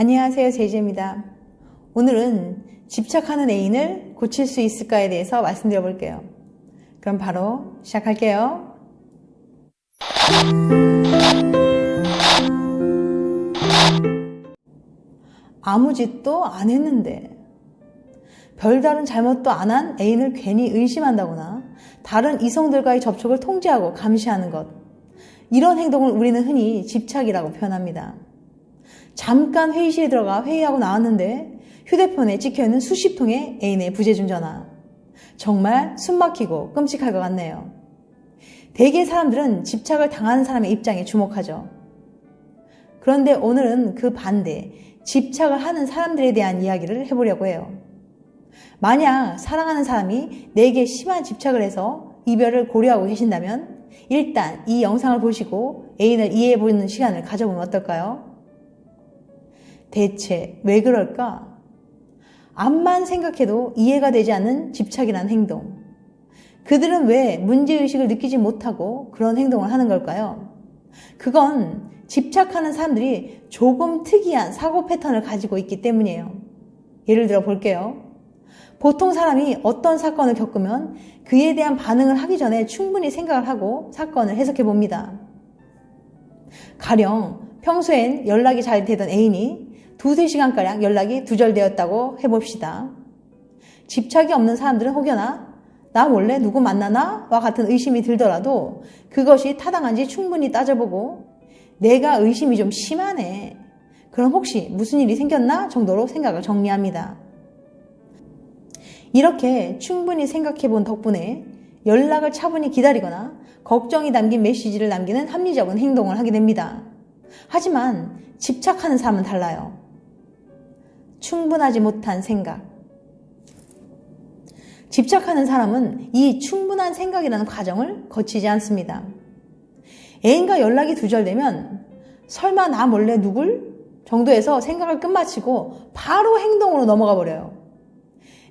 안녕하세요, 제이제입니다. 오늘은 집착하는 애인을 고칠 수 있을까에 대해서 말씀드려 볼게요. 그럼 바로 시작할게요. 아무 짓도 안 했는데 별다른 잘못도 안 한 애인을 괜히 의심한다거나 다른 이성들과의 접촉을 통제하고 감시하는 것, 이런 행동을 우리는 흔히 집착이라고 표현합니다. 잠깐 회의실에 들어가 회의하고 나왔는데 휴대폰에 찍혀있는 수십 통의 애인의 부재중 전화. 정말 숨막히고 끔찍할 것 같네요. 대개 사람들은 집착을 당하는 사람의 입장에 주목하죠. 그런데 오늘은 그 반대, 집착을 하는 사람들에 대한 이야기를 해보려고 해요. 만약 사랑하는 사람이 내게 심한 집착을 해서 이별을 고려하고 계신다면 일단 이 영상을 보시고 애인을 이해해보는 시간을 가져보면 어떨까요? 대체 왜 그럴까? 암만 생각해도 이해가 되지 않는 집착이라는 행동. 그들은 왜 문제의식을 느끼지 못하고 그런 행동을 하는 걸까요? 그건 집착하는 사람들이 조금 특이한 사고 패턴을 가지고 있기 때문이에요. 예를 들어 볼게요. 보통 사람이 어떤 사건을 겪으면 그에 대한 반응을 하기 전에 충분히 생각을 하고 사건을 해석해 봅니다. 가령 평소엔 연락이 잘 되던 애인이 2-3시간가량 연락이 두절되었다고 해봅시다. 집착이 없는 사람들은 혹여나 나 몰래 누구 만나나? 와 같은 의심이 들더라도 그것이 타당한지 충분히 따져보고 내가 의심이 좀 심하네. 그럼 혹시 무슨 일이 생겼나? 정도로 생각을 정리합니다. 이렇게 충분히 생각해본 덕분에 연락을 차분히 기다리거나 걱정이 담긴 메시지를 남기는 합리적인 행동을 하게 됩니다. 하지만 집착하는 사람은 달라요. 충분하지 못한 생각. 집착하는 사람은 이 충분한 생각이라는 과정을 거치지 않습니다. 애인과 연락이 두절되면 설마 나 몰래 누굴? 정도에서 생각을 끝마치고 바로 행동으로 넘어가 버려요.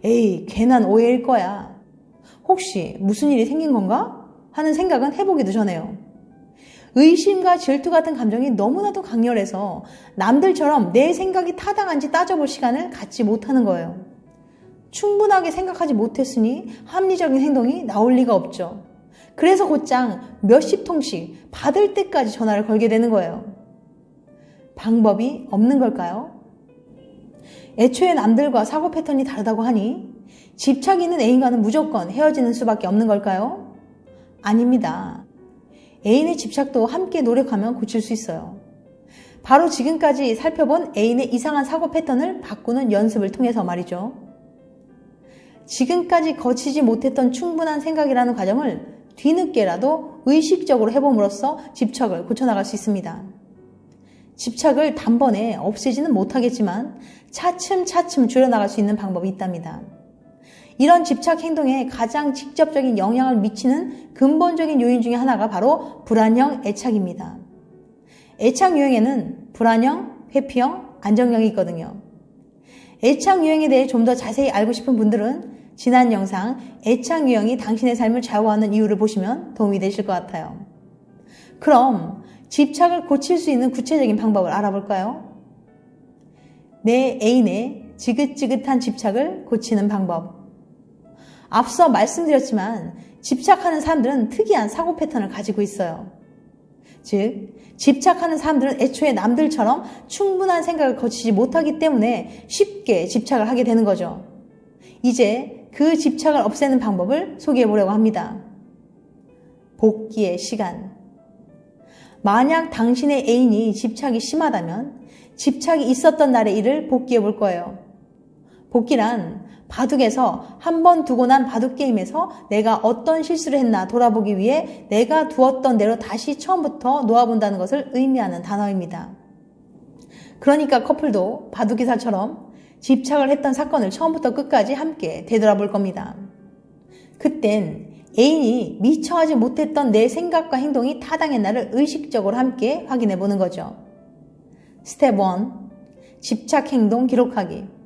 에이, 괜한 오해일 거야. 혹시 무슨 일이 생긴 건가? 하는 생각은 해보기도 전에요. 의심과 질투 같은 감정이 너무나도 강렬해서 남들처럼 내 생각이 타당한지 따져볼 시간을 갖지 못하는 거예요. 충분하게 생각하지 못했으니 합리적인 행동이 나올 리가 없죠. 그래서 곧장 몇십 통씩 받을 때까지 전화를 걸게 되는 거예요. 방법이 없는 걸까요? 애초에 남들과 사고 패턴이 다르다고 하니 집착이 있는 애인과는 무조건 헤어지는 수밖에 없는 걸까요? 아닙니다. 애인의 집착도 함께 노력하면 고칠 수 있어요. 바로 지금까지 살펴본 애인의 이상한 사고 패턴을 바꾸는 연습을 통해서 말이죠. 지금까지 거치지 못했던 충분한 생각이라는 과정을 뒤늦게라도 의식적으로 해봄으로써 집착을 고쳐나갈 수 있습니다. 집착을 단번에 없애지는 못하겠지만 차츰차츰 줄여나갈 수 있는 방법이 있답니다. 이런 집착 행동에 가장 직접적인 영향을 미치는 근본적인 요인 중에 하나가 바로 불안형 애착입니다. 애착 유형에는 불안형, 회피형, 안정형이 있거든요. 애착 유형에 대해 좀 더 자세히 알고 싶은 분들은 지난 영상 애착 유형이 당신의 삶을 좌우하는 이유를 보시면 도움이 되실 것 같아요. 그럼 집착을 고칠 수 있는 구체적인 방법을 알아볼까요? 내 애인의 지긋지긋한 집착을 고치는 방법. 앞서 말씀드렸지만 집착하는 사람들은 특이한 사고 패턴을 가지고 있어요. 즉, 집착하는 사람들은 애초에 남들처럼 충분한 생각을 거치지 못하기 때문에 쉽게 집착을 하게 되는 거죠. 이제 그 집착을 없애는 방법을 소개해 보려고 합니다. 복귀의 시간. 만약 당신의 애인이 집착이 심하다면 집착이 있었던 날의 일을 복귀해 볼 거예요. 복귀란 바둑에서 한 번 두고 난 바둑 게임에서 내가 어떤 실수를 했나 돌아보기 위해 내가 두었던 대로 다시 처음부터 놓아본다는 것을 의미하는 단어입니다. 그러니까 커플도 바둑기사처럼 집착을 했던 사건을 처음부터 끝까지 함께 되돌아볼 겁니다. 그땐 애인이 미처 하지 못했던 내 생각과 행동이 타당했나를 의식적으로 함께 확인해 보는 거죠. 스텝 1. 집착 행동 기록하기.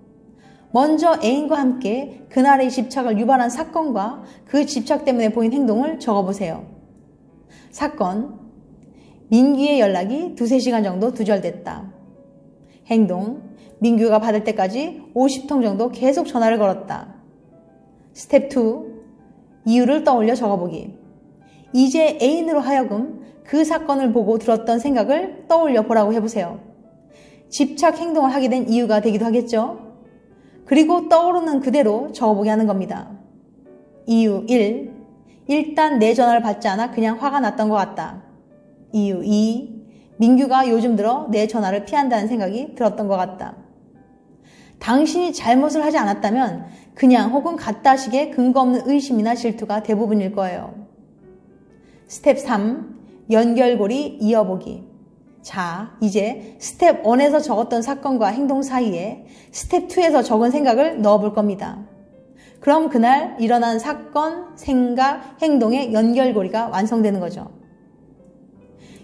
먼저 애인과 함께 그날의 집착을 유발한 사건과 그 집착 때문에 보인 행동을 적어보세요. 사건. 민기의 연락이 2-3시간 정도 두절됐다. 행동, 민규가 받을 때까지 50통 정도 계속 전화를 걸었다. 스텝 2, 이유를 떠올려 적어보기. 이제 애인으로 하여금 그 사건을 보고 들었던 생각을 떠올려 보라고 해보세요. 집착 행동을 하게 된 이유가 되기도 하겠죠. 그리고 떠오르는 그대로 적어보게 하는 겁니다. 이유 1. 일단 내 전화를 받지 않아 그냥 화가 났던 것 같다. 이유 2. 민규가 요즘 들어 내 전화를 피한다는 생각이 들었던 것 같다. 당신이 잘못을 하지 않았다면 그냥 혹은 갖다식의 근거 없는 의심이나 질투가 대부분일 거예요. 스텝 3. 연결고리 이어보기. 자, 이제 스텝 1에서 적었던 사건과 행동 사이에 스텝 2에서 적은 생각을 넣어볼 겁니다. 그럼 그날 일어난 사건, 생각, 행동의 연결고리가 완성되는 거죠.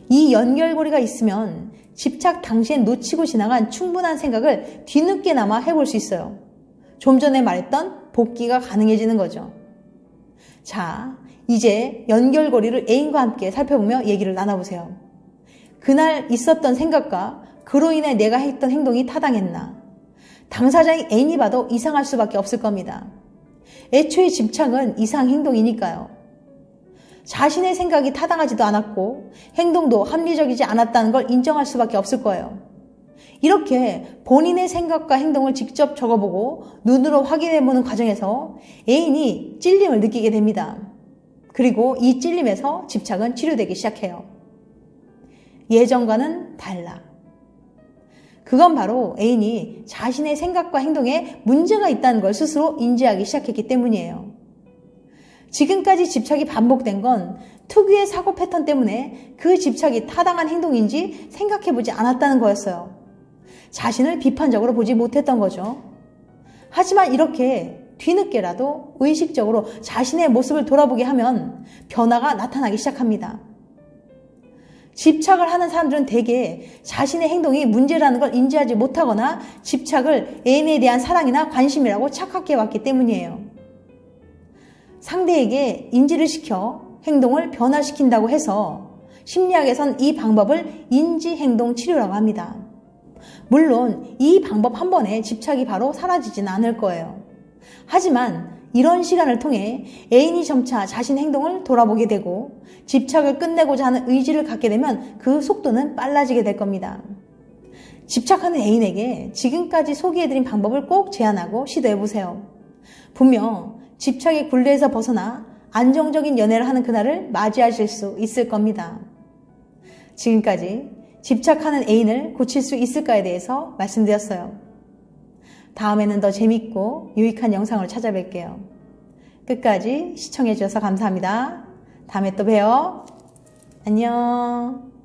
이 연결고리가 있으면 집착 당시에 놓치고 지나간 충분한 생각을 뒤늦게나마 해볼 수 있어요. 좀 전에 말했던 복기가 가능해지는 거죠. 자, 이제 연결고리를 애인과 함께 살펴보며 얘기를 나눠보세요. 그날 있었던 생각과 그로 인해 내가 했던 행동이 타당했나? 당사자인 애인이 봐도 이상할 수밖에 없을 겁니다. 애초에 집착은 이상 행동이니까요. 자신의 생각이 타당하지도 않았고 행동도 합리적이지 않았다는 걸 인정할 수밖에 없을 거예요. 이렇게 본인의 생각과 행동을 직접 적어보고 눈으로 확인해보는 과정에서 애인이 찔림을 느끼게 됩니다. 그리고 이 찔림에서 집착은 치료되기 시작해요. 예전과는 달라. 그건 바로 애인이 자신의 생각과 행동에 문제가 있다는 걸 스스로 인지하기 시작했기 때문이에요. 지금까지 집착이 반복된 건 특유의 사고 패턴 때문에 그 집착이 타당한 행동인지 생각해보지 않았다는 거였어요. 자신을 비판적으로 보지 못했던 거죠. 하지만 이렇게 뒤늦게라도 의식적으로 자신의 모습을 돌아보게 하면 변화가 나타나기 시작합니다. 집착을 하는 사람들은 대개 자신의 행동이 문제라는 걸 인지하지 못하거나 집착을 애인에 대한 사랑이나 관심이라고 착각해 왔기 때문이에요. 상대에게 인지를 시켜 행동을 변화시킨다고 해서 심리학에선 이 방법을 인지행동치료라고 합니다. 물론 이 방법 한 번에 집착이 바로 사라지진 않을 거예요. 하지만 이런 시간을 통해 애인이 점차 자신 행동을 돌아보게 되고 집착을 끝내고자 하는 의지를 갖게 되면 그 속도는 빨라지게 될 겁니다. 집착하는 애인에게 지금까지 소개해드린 방법을 꼭 제안하고 시도해보세요. 분명 집착의 굴레에서 벗어나 안정적인 연애를 하는 그날을 맞이하실 수 있을 겁니다. 지금까지 집착하는 애인을 고칠 수 있을까에 대해서 말씀드렸어요. 다음에는 더 재밌고 유익한 영상으로 찾아뵐게요. 끝까지 시청해주셔서 감사합니다. 다음에 또 봬요. 안녕.